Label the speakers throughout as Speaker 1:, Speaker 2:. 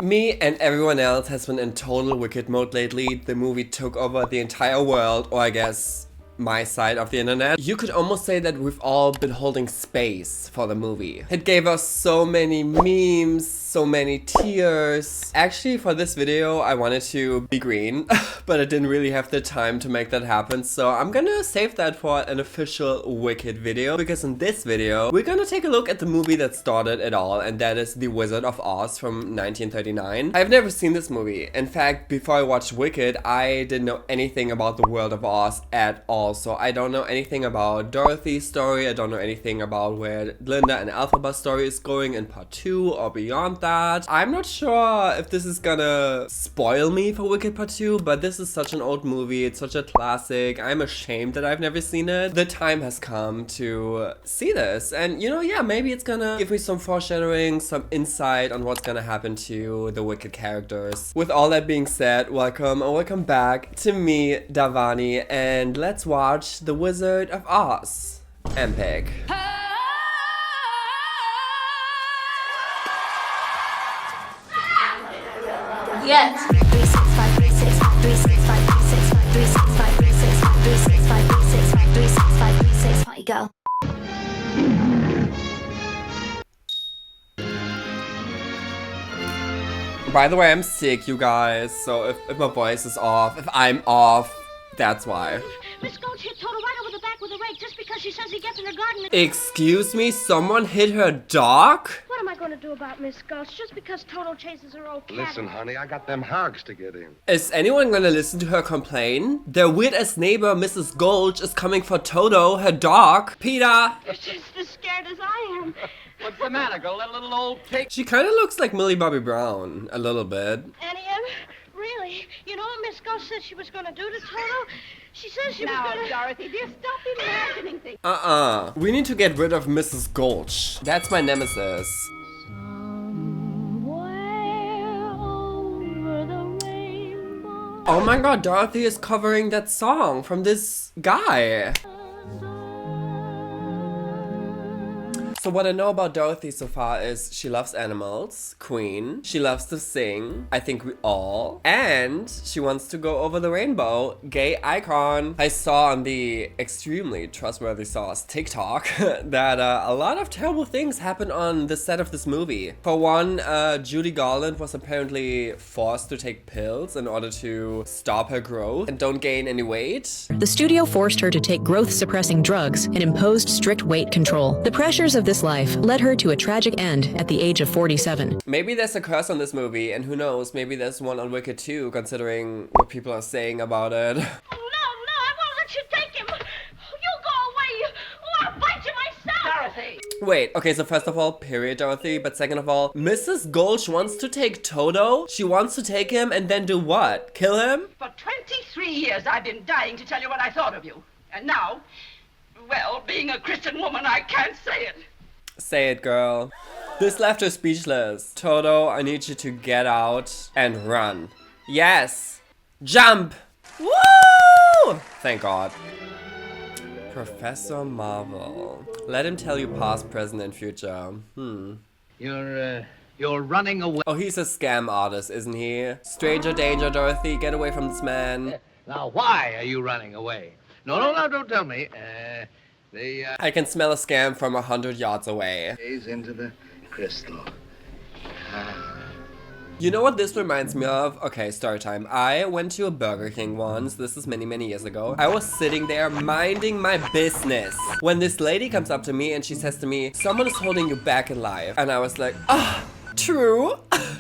Speaker 1: Me and everyone else has been in total Wicked mode lately. The movie took over the entire world, or I guess my side of the internet. You could almost say that we've all been holding space for the movie. It gave us so many memes, so many tears. Actually, for this video, I wanted to be green, but I didn't really have the time to make that happen. So I'm gonna save that for an official Wicked video, because in this video, we're gonna take a look at the movie that started it all, and that is The Wizard of Oz from 1939. I've never seen this movie. In fact, before I watched Wicked, I didn't know anything about the world of Oz at all. So I don't know anything about Dorothy's story. I don't know anything about where Glinda and Elphaba story is going in part 2 or beyond that. I'm not sure if this is gonna spoil me for Wicked part 2, but this is such an old movie. It's such a classic. I'm ashamed that I've never seen it. The time has come to see this. And you know, yeah, maybe it's gonna give me some foreshadowing, some insight on what's gonna happen to the Wicked characters. With all that being said, welcome or welcome back to me, Davani, and let's watch The Wizard of Oz. MPEG.
Speaker 2: Yes. 365 Party girl.
Speaker 1: By the way, I'm sick, you guys, so if my voice is off, if I'm off, that's why.
Speaker 3: Miss Gulch hit Toto right over the back with a rake just because she says he gets in her garden.
Speaker 1: Excuse me, someone hit her dog?
Speaker 3: What am I going to do about Miss Gulch just because Toto chases her old cat?
Speaker 4: Listen, honey, I got them hogs to get in.
Speaker 1: Is anyone gonna listen to her complain? Their weird-ass neighbor, Mrs. Gulch, is coming for Toto, her dog. Peter!
Speaker 3: You're just as scared as I am.
Speaker 5: What's the matter, girl? That little old pig.
Speaker 1: She kinda looks like Millie Bobby Brown, a little bit.
Speaker 3: Annie, really? You know what Miss Gulch said she was going to do to Toto? She says she was going to...
Speaker 6: Dorothy, dear, stop imagining things.
Speaker 1: We need to get rid of Mrs. Gulch. That's my nemesis. Oh my god, Dorothy is covering that song from this guy. So what I know about Dorothy so far is she loves animals, queen, she loves to sing, I think we all, and she wants to go over the rainbow, gay icon. I saw on the extremely trustworthy source TikTok that a lot of terrible things happened on the set of this movie. For one, Judy Garland was apparently forced to take pills in order to stop her growth and don't gain any weight.
Speaker 7: The studio forced her to take growth-suppressing drugs and imposed strict weight control. The pressures of this life led her to a tragic end at the age of 47.
Speaker 1: Maybe there's a curse on this movie, and who knows, maybe there's one on Wicked too, considering what people are saying about it.
Speaker 3: Oh, no, I won't let you take him. You go away, or I'll bite you myself.
Speaker 6: Dorothy.
Speaker 1: Wait, okay, so first of all, period, Dorothy, but second of all, Mrs. Gulch wants to take Toto? She wants to take him and then do what? Kill him?
Speaker 6: For 23 years, I've been dying to tell you what I thought of you. And now, well, being a Christian woman, I can't say it.
Speaker 1: Say it, girl. This left her speechless. Toto, I need you to get out and run. Yes! Jump! Woo! Thank God. Professor Marvel. Let him tell you past, present, and future.
Speaker 5: You're running away.
Speaker 1: Oh, he's a scam artist, isn't he? Stranger danger, Dorothy. Get away from this man.
Speaker 5: Now, why are you running away? No, don't tell me.
Speaker 1: I can smell a scam from 100 yards away.
Speaker 4: Gaze into the crystal.
Speaker 1: You know what this reminds me of? Okay, story time. I went to a Burger King once. This is many, many years ago. I was sitting there minding my business when this lady comes up to me and she says to me, "Someone is holding you back in life." And I was like, ah, true?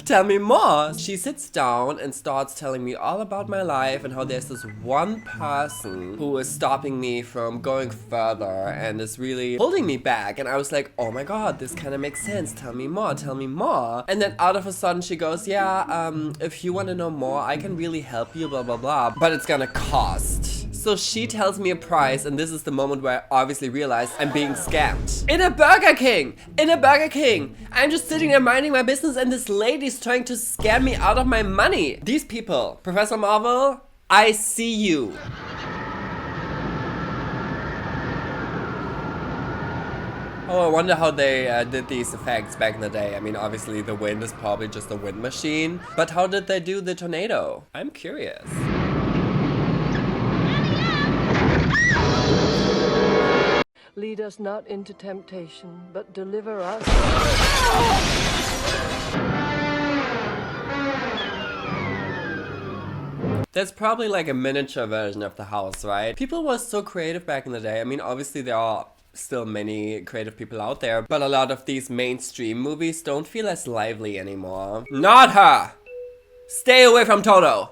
Speaker 1: Tell me more. She sits down and starts telling me all about my life and how there's this one person who is stopping me from going further and is really holding me back. And I was like, oh my god, this kind of makes sense. Tell me more, tell me more. And then out of a sudden she goes, yeah, if you want to know more, I can really help you, blah, blah, blah. But it's gonna cost. So she tells me a price, and this is the moment where I obviously realized I'm being scammed. In a Burger King! In a Burger King! I'm just sitting there minding my business and this lady's trying to scam me out of my money. These people. Professor Marvel, I see you. Oh, I wonder how they did these effects back in the day. I mean, obviously the wind is probably just a wind machine. But how did they do the tornado? I'm curious.
Speaker 8: Lead us not into temptation, but deliver us.
Speaker 1: That's probably like a miniature version of the house, right? People were so creative back in the day. I mean, obviously there are still many creative people out there, but a lot of these mainstream movies don't feel as lively anymore. Not her! Stay away from Toto!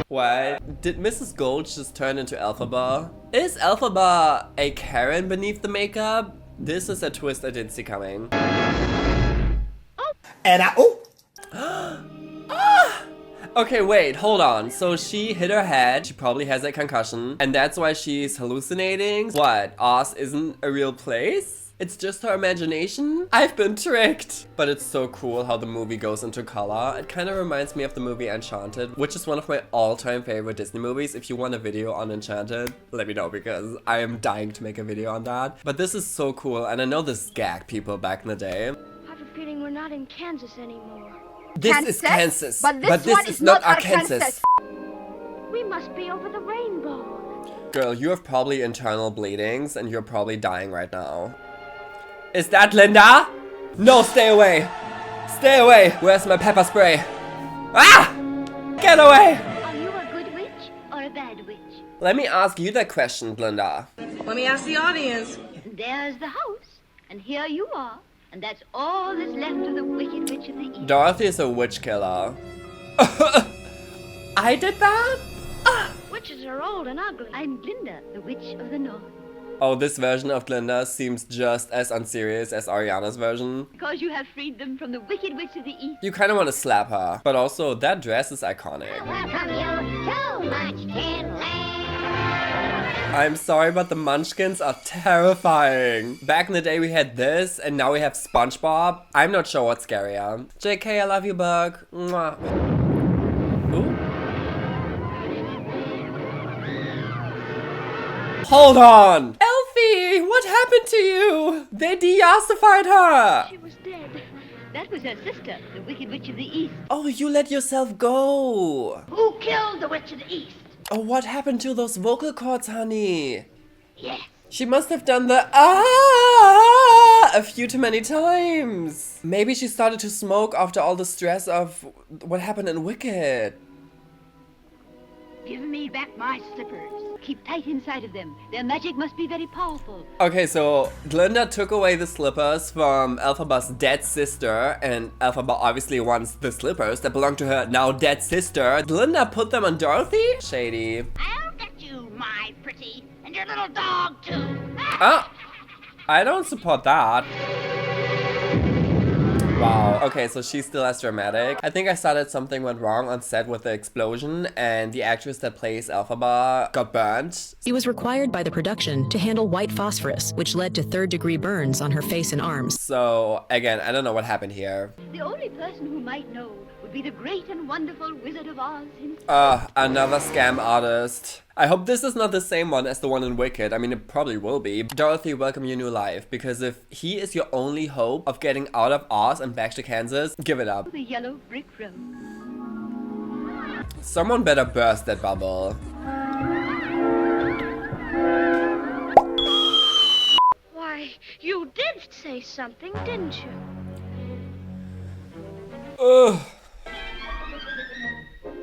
Speaker 1: What? Did Mrs. Gold just turn into Elphaba? Is Elphaba a Karen beneath the makeup? This is a twist I didn't see coming.
Speaker 9: And
Speaker 1: Okay, wait, hold on. So she hit her head, she probably has a concussion, and that's why she's hallucinating? What, Oz isn't a real place? It's just her imagination? I've been tricked! But it's so cool how the movie goes into color. It kind of reminds me of the movie Enchanted, which is one of my all-time favorite Disney movies. If you want a video on Enchanted, let me know because I am dying to make a video on that. But this is so cool, and I know this gagged people back in the day.
Speaker 3: I have a feeling we're not in Kansas anymore.
Speaker 1: This is Kansas, but this is not Arkansas.
Speaker 3: We must be over the rainbow.
Speaker 1: Girl, you have probably internal bleedings and you're probably dying right now. Is that Linda? No, stay away. Stay away. Where's my pepper spray? Ah! Get away!
Speaker 3: Are you a good witch or a bad witch?
Speaker 1: Let me ask you that question, Glinda.
Speaker 10: Let me ask the audience.
Speaker 3: There's the house, and here you are. And that's all that's left of the Wicked Witch of the East.
Speaker 1: Dorothy is a witch killer. I did that?
Speaker 3: Witches are old and ugly. I'm Glinda, the Witch of the North.
Speaker 1: Oh, this version of Glinda seems just as unserious as Ariana's version.
Speaker 3: Because you have freed them from the Wicked Witch of the East.
Speaker 1: You kind of want to slap her. But also, that dress is iconic.
Speaker 3: Welcome you to Munchkin Land.
Speaker 1: I'm sorry, but the Munchkins are terrifying. Back in the day, we had this, and now we have SpongeBob. I'm not sure what's scarier. JK, I love you, Bug. Mwah. Ooh. Hold on! Elfie, what happened to you? They deossified her!
Speaker 3: She was dead. That was her sister, the Wicked Witch of the East.
Speaker 1: Oh, you let yourself go.
Speaker 3: Who killed the Witch of the East?
Speaker 1: Oh, what happened to those vocal cords, honey?
Speaker 3: Yes.
Speaker 1: She must have done the ah a few too many times. Maybe she started to smoke after all the stress of what happened in Wicked.
Speaker 3: Give me back my slippers. Keep tight inside of them. Their magic must be very powerful.
Speaker 1: Okay, so Glinda took away the slippers from Elphaba's dead sister, and Elphaba obviously wants the slippers that belong to her now dead sister. Glinda put them on Dorothy? Shady.
Speaker 3: I'll get you, my pretty, and your little dog too.
Speaker 1: Ah, I don't support that. Wow, okay, so she's still as dramatic. I think I started something went wrong on set with the explosion, and the actress that plays Elphaba got burnt.
Speaker 7: She was required by the production to handle white phosphorus, which led to third-degree burns on her face and arms.
Speaker 1: So, again, I don't know what happened here.
Speaker 3: The only person who might know would be the great and wonderful Wizard of Oz himself.
Speaker 1: Another scam artist. I hope this is not the same one as the one in Wicked. I mean, it probably will be. Dorothy, welcome your new life. Because if he is your only hope of getting out of Oz and back to Kansas, give it up.
Speaker 3: The yellow brick road.
Speaker 1: Someone better burst that bubble.
Speaker 3: Why, you did say something, didn't you?
Speaker 1: Ugh.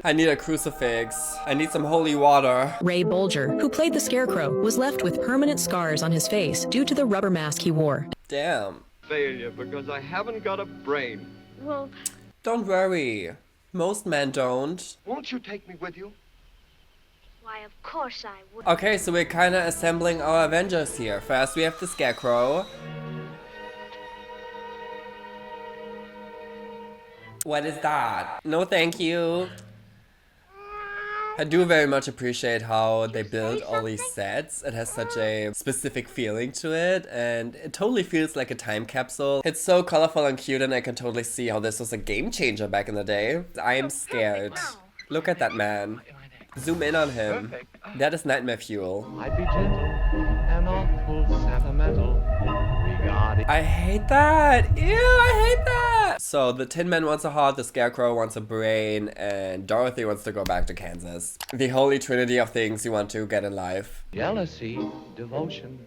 Speaker 1: I need a crucifix. I need some holy water.
Speaker 7: Ray Bolger, who played the Scarecrow, was left with permanent scars on his face due to the rubber mask he wore.
Speaker 1: Damn.
Speaker 11: Failure because I haven't got a brain.
Speaker 3: Well,
Speaker 1: don't worry. Most men don't.
Speaker 4: Won't you take me with you?
Speaker 3: why, of course I would.
Speaker 1: Okay, so we're kind of assembling our Avengers here. First we have the Scarecrow. What is that? No thank you. I do very much appreciate how they build all these sets. It has such a specific feeling to it, and it totally feels like a time capsule. It's so colorful and cute, and I can totally see how this was a game changer back in the day. I am scared. Look at that man. Zoom in on him. That is nightmare fuel.
Speaker 11: I'd be gentle and awful sentimental regarding.
Speaker 1: I hate that. Ew, I hate that. So the Tin Man wants a heart, the Scarecrow wants a brain, and Dorothy wants to go back to Kansas. The holy trinity of things you want to get in life.
Speaker 11: Jealousy, devotion.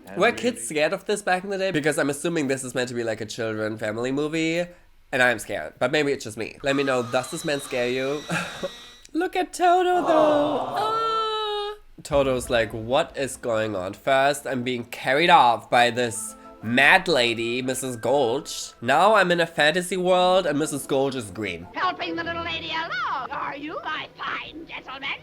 Speaker 11: And
Speaker 1: Were kids scared of this back in the day? Because I'm assuming this is meant to be like a children family movie, and I'm scared. But maybe it's just me. Let me know, does this man scare you? Look at Toto though. Ah. Toto's like, what is going on? First, I'm being carried off by this mad lady, Mrs. Gulch. Now I'm in a fantasy world and Mrs. Gulch is green.
Speaker 6: Helping the little lady along, are you, my fine gentleman?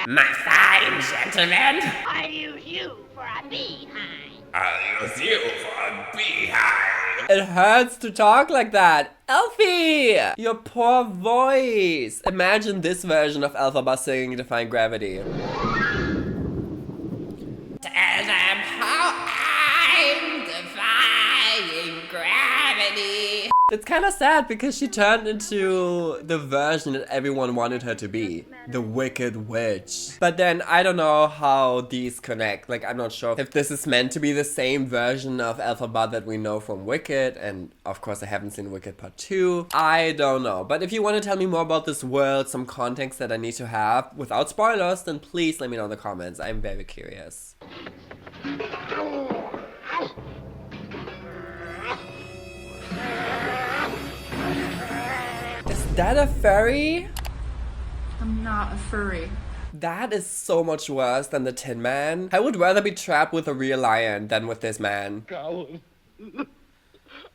Speaker 1: My fine gentleman.
Speaker 6: I'll use you for a beehive.
Speaker 1: I'll use you for a beehive. It hurts to talk like that. Elfie! Your poor voice. Imagine this version of Elphaba singing Defying Gravity. Tell them how I'm defying gravity. It's kind of sad because she turned into the version that everyone wanted her to be. The Wicked Witch. But then I don't know how these connect. Like, I'm not sure if this is meant to be the same version of Elphaba that we know from Wicked. And of course I haven't seen Wicked Part 2. I don't know. But if you want to tell me more about this world, some context that I need to have without spoilers, then please let me know in the comments. I'm very curious. Is that a furry?
Speaker 10: I'm not a furry.
Speaker 1: That is so much worse than the Tin Man. I would rather be trapped with a real lion than with this man.
Speaker 4: Coward.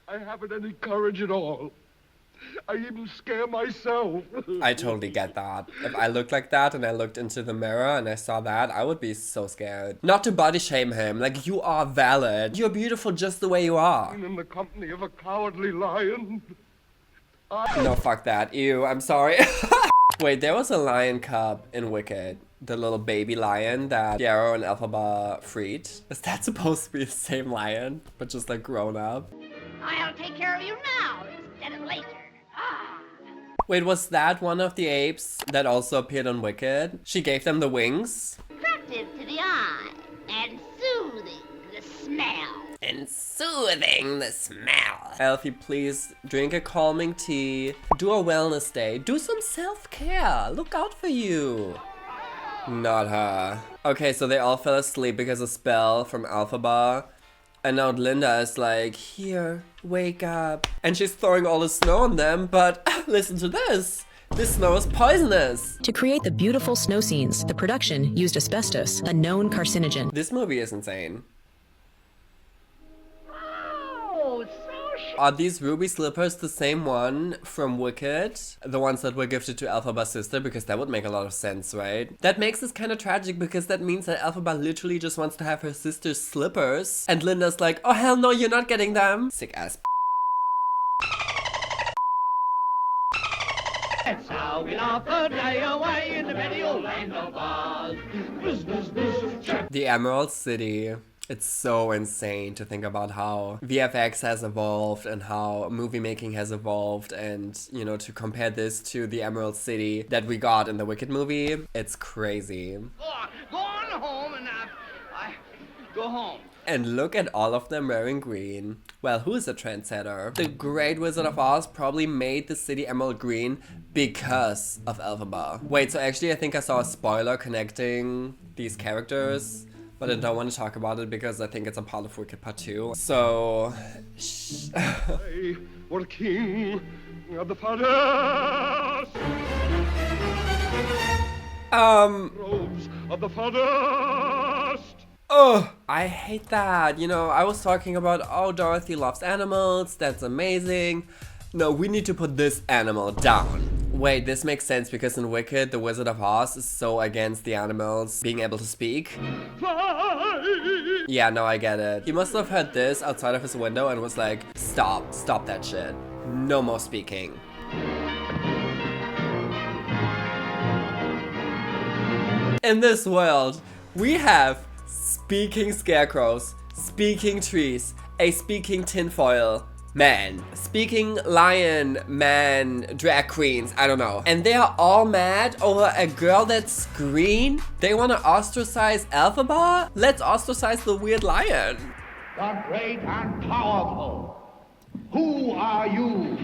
Speaker 4: I haven't any courage at all. I even scare myself.
Speaker 1: I totally get that. If I looked like that and I looked into the mirror and I saw that, I would be so scared. Not to body shame him, like, you are valid. You're beautiful just the way you are.
Speaker 4: In the company of a cowardly lion.
Speaker 1: No, fuck that. Ew, I'm sorry. Wait, there was a lion cub in Wicked. The little baby lion that Yarrow and Elphaba freed. Is that supposed to be the same lion, but just like grown up?
Speaker 6: I'll take care of you now instead of later. Ah.
Speaker 1: Wait, was that one of the apes that also appeared on Wicked? She gave them the wings?
Speaker 6: Attractive to the eye and soothing the smell.
Speaker 1: And soothing the smell. Elfie, please drink a calming tea. Do a wellness day. Do some self-care. Look out for you. Not her. Okay, so they all fell asleep because of a spell from Elphaba. And now Glinda is like, here, wake up. And she's throwing all the snow on them, but listen to this. This snow is poisonous.
Speaker 7: To create the beautiful snow scenes, the production used asbestos, a known carcinogen.
Speaker 1: This movie is insane.
Speaker 6: Oh, so
Speaker 1: Are these ruby slippers the same one from Wicked? The ones that were gifted to Elphaba's sister? Because that would make a lot of sense, right? That makes this kind of tragic because that means that Elphaba literally just wants to have her sister's slippers. And Linda's like, oh hell no, you're not getting them. Sick ass.
Speaker 5: That's how we laugh a day away in the merry old land of Oz.
Speaker 1: The Emerald City. It's so insane to think about how VFX has evolved and how movie making has evolved, and, you know, to compare this to the Emerald City that we got in the Wicked movie, it's crazy.
Speaker 5: Go on home and I go home.
Speaker 1: And look at all of them wearing green. Well, who's a trendsetter? The Great Wizard of Oz probably made the city emerald green because of Elphaba. Wait, so actually I think I saw a spoiler connecting these characters, but I don't want to talk about it because I think it's a part of Wicked Part 2. So...
Speaker 4: I were king of the forest. Robes of the forest.
Speaker 1: Oh, I hate that. You know, I was talking about, oh, Dorothy loves animals, that's amazing. No, we need to put this animal down. Wait, this makes sense because in Wicked, the Wizard of Oz is so against the animals being able to speak.
Speaker 4: Fly.
Speaker 1: Yeah, no, I get it. He must have heard this outside of his window and was like, stop that shit. No more speaking. In this world, we have speaking scarecrows, speaking trees, a speaking tinfoil, Man, speaking lion, man, drag queens, I don't know. And they are all mad over a girl that's green? They want to ostracize Elphaba? Let's ostracize the weird lion.
Speaker 5: The great and powerful. Who are you?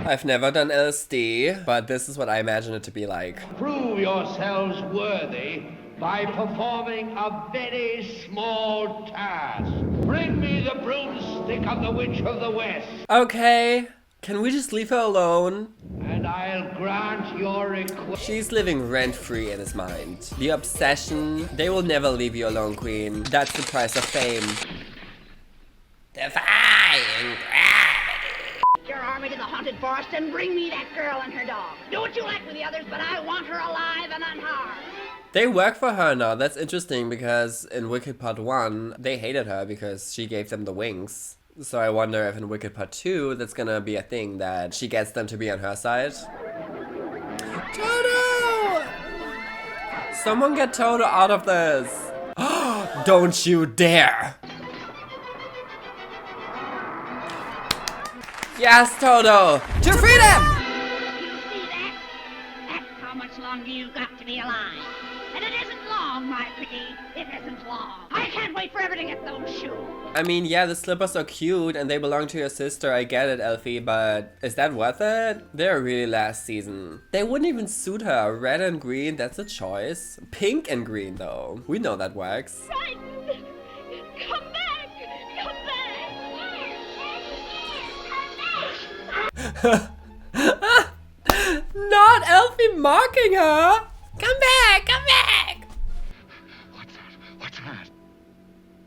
Speaker 1: I've never done LSD, but this is what I imagine it to be like.
Speaker 5: Prove yourselves worthy by performing a very small task. Bring me the broomstick of the Witch of the West.
Speaker 1: Okay, can we just leave her alone?
Speaker 5: And I'll grant your request.
Speaker 1: She's living rent-free in his mind. The obsession, they will never leave you alone, queen. That's the price of fame. Defying gravity.
Speaker 3: Your army to the haunted forest and bring me that girl and her dog. Do what you like with the others, but I want her alive and unharmed.
Speaker 1: They work for her now. That's interesting because in Wicked Part 1, they hated her because she gave them the wings. So I wonder if in Wicked Part 2, that's gonna be a thing that she gets them to be on her side. Toto! Someone get Toto out of this. Don't you dare! Yes, Toto! To freedom!
Speaker 3: You see that? That's how much longer you've got to be alive. And it isn't long, my pretty. It isn't long. I can't wait forever to get those shoes.
Speaker 1: I mean, yeah, the slippers are cute and they belong to your sister. I get it, Elfie, but is that worth it? They're really last season. They wouldn't even suit her. Red and green, that's a choice. Pink and green, though. We know that works.
Speaker 3: Right. Come back. Come back.
Speaker 1: Not Elfie mocking her! Come back! Come back!
Speaker 4: What's that? What's that?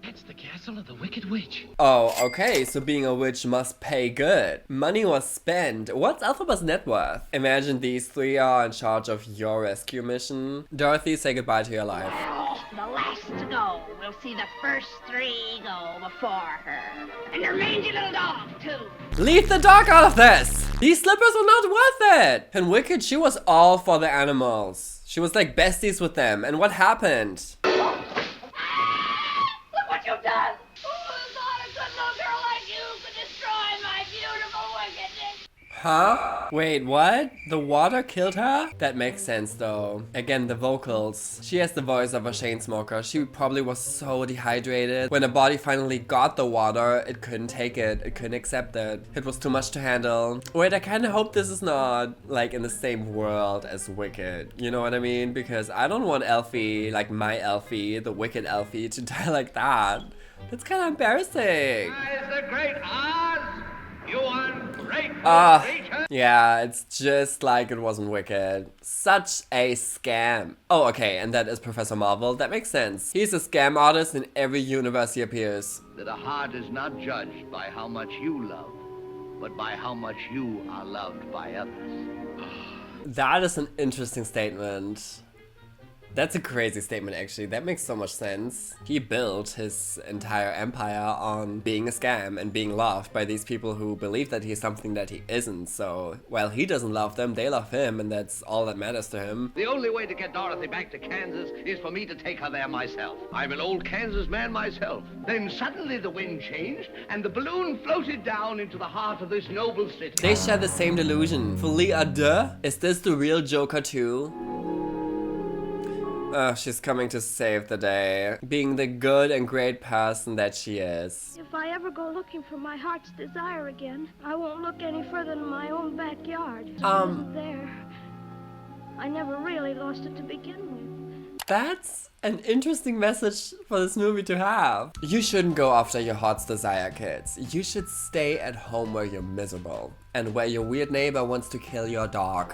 Speaker 11: It's the castle of the Wicked Witch.
Speaker 1: Oh, okay, so being a witch must pay good. Money was spent. What's Elphaba's net worth? Imagine these three are in charge of your rescue mission. Dorothy, say goodbye to your life.
Speaker 3: The last to go. We'll see the first three go before her. And your mangy little dog, too.
Speaker 1: Leave the dog out of this! These slippers are not worth it! In Wicked, she was all for the animals. She was like besties with them. And what happened?
Speaker 3: Look what you've done. Who would have thought a good little girl like you could destroy my beautiful wickedness?
Speaker 1: Huh? Wait, what? The water killed her? That makes sense though. Again, the vocals. She has the voice of a chain smoker. She probably was so dehydrated. When her body finally got the water, it couldn't take it. It couldn't accept it. It was too much to handle. Wait, I kind of hope this is not like in the same world as Wicked. You know what I mean? Because I don't want Elfie, like my Elfie, the Wicked Elfie, to die like that. That's kind of embarrassing.
Speaker 5: Is the great Oz, you ungrateful creature.
Speaker 1: Yeah, it's just like it wasn't Wicked. Such a scam. Oh, okay, and that is Professor Marvel. That makes sense. He's a scam artist in every universe he appears.
Speaker 5: That a heart is not judged by how much you love, but by how much you are loved by others.
Speaker 1: That is an interesting statement. That's a crazy statement, actually. That makes so much sense. He built his entire empire on being a scam and being loved by these people who believe that he's something that he isn't. So, while he doesn't love them, they love him, and that's all that matters to him.
Speaker 5: The only way to get Dorothy back to Kansas is for me to take her there myself. I'm an old Kansas man myself. Then suddenly the wind changed, and the balloon floated down into the heart of this noble city.
Speaker 1: They share the same delusion. Folie à deux? Is this the real Joker too? Oh, she's coming to save the day. Being the good and great person that she is.
Speaker 9: If I ever go looking for my heart's desire again, I won't look any further than my own backyard. It isn't there. I never really lost it to begin with.
Speaker 1: That's an interesting message for this movie to have. You shouldn't go after your heart's desire, kids. You should stay at home where you're miserable and where your weird neighbor wants to kill your dog.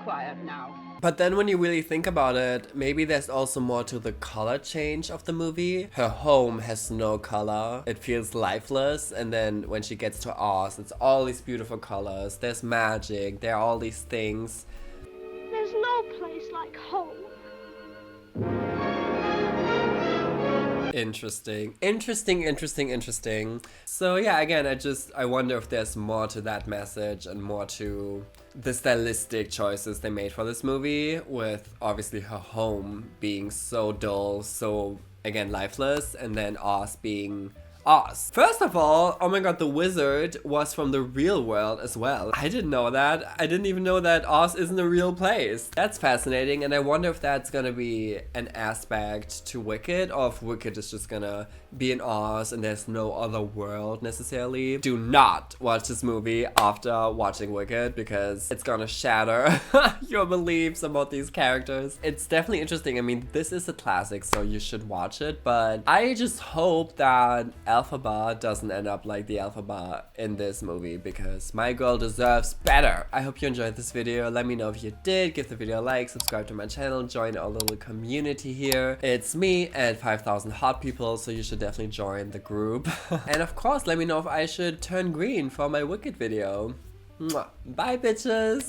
Speaker 6: Quiet now.
Speaker 1: But then when you really think about it, maybe there's also more to the color change of the movie. Her home has no color. It feels lifeless. And then when she gets to Oz, it's all these beautiful colors. There's magic. There are all these things.
Speaker 9: There's no place like home.
Speaker 1: Interesting. Interesting. So yeah, again, I wonder if there's more to that message and more to the stylistic choices they made for this movie, with obviously her home being so dull, so again lifeless, and then Oz being Oz. First of all, oh my god, the wizard was from the real world as well. I didn't know that. I didn't even know that Oz isn't a real place. That's fascinating, and I wonder if that's gonna be an aspect to Wicked, or if Wicked is just gonna be in Oz and there's no other world necessarily. Do not watch this movie after watching Wicked, because it's gonna shatter your beliefs about these characters. It's definitely interesting. I mean, this is a classic, so you should watch it, but I just hope that Elphaba doesn't end up like the Elphaba in this movie, because my girl deserves better. I hope you enjoyed this video. Let me know if you did. Give the video a like, subscribe to my channel, join our little community here. It's me and 5,000 hot people, so you should definitely join the group. And of course, let me know if I should turn green for my Wicked video. Mwah. Bye, bitches!